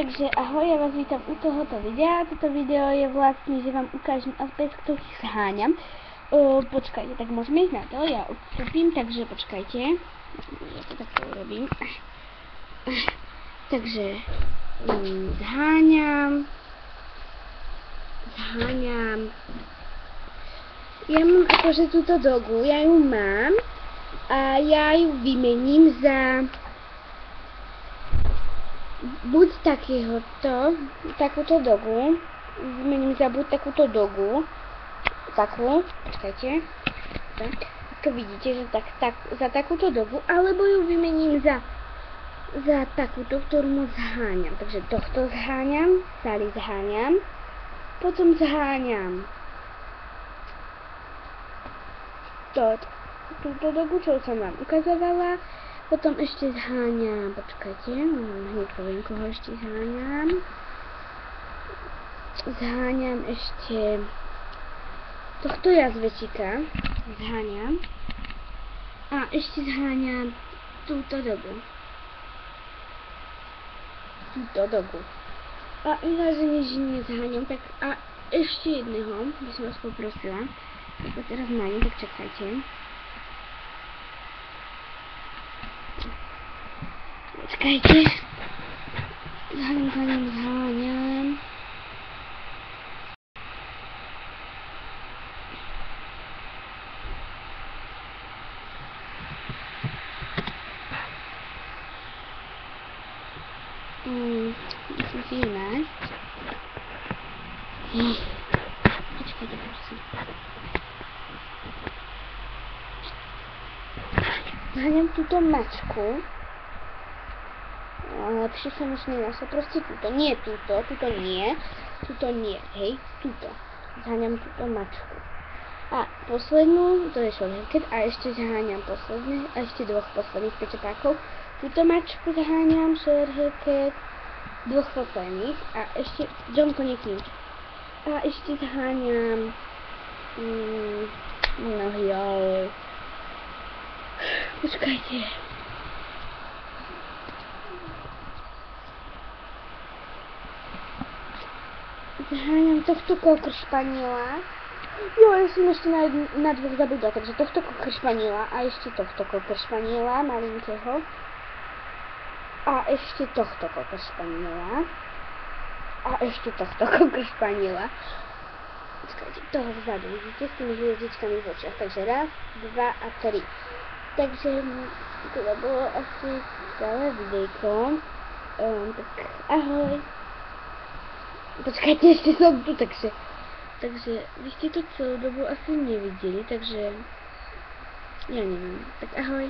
Takže ahoj, ja vás vítam u tohoto videa. Toto video je vlastne, že vám ukážem pes, ktorých zháňam. Počkajte, tak môžeme ísť na to, ja odstúpim, takže počkajte. Ja to takto urobím. Takže zháňam. Ja mám akože túto dogu, ja ju mám a ja ju vymením za buď takúto dogu, vymením za buď takúto dogu, počkajte, tak, ako vidíte, že za takúto dogu, alebo ju vymením za takúto, ktorú moc zháňam. Takže tohto zháňam, Sally zháňam, potom zháňam túto dogu, čo som vám ukazovala. Potom ešte zháňam, počkajte, hneď poviem, koho ešte zháňam. Zháňam ešte tohto jazvečika, zháňam. A ešte zháňam túto dogu. A ináč nič nezháňam, tak a ešte jedného by som vás poprosila. Tak to teraz nájdem, tak čakajte. Počkajte. Zháňam. Musím si ju nájsť. Počkajte, prosím. Zháňam túto mačku. Lepšie som už nenašla, proste túto, nie túto nie, hej, túto. Zháňam túto mačku. A poslednú, to je šorheket, a ešte zháňam ešte dvoch posledných pečepákov. Túto mačku zháňam, šorheket, dvoch posledných a ešte, Johnko nekým. A ešte zháňam, počkajte. Zháňam tohto kokršpaniela. Jo, ja som ešte na dvoch zabudla, takže tohto kokršpaniela a ešte tohto kokršpaniela, malinkého. A ešte tohto kokršpaniela. A ešte tohto kokršpaniela. Počkajte, toho vzadu, vidíte, s tými hviezdičkami v očiach. Takže raz, dva a tri. Takže to bolo asi celé videjko. Tak ahoj. Počkajte, ešte som tu, takže vy ste to celú dobu asi nevideli, takže ja neviem, tak ahoj.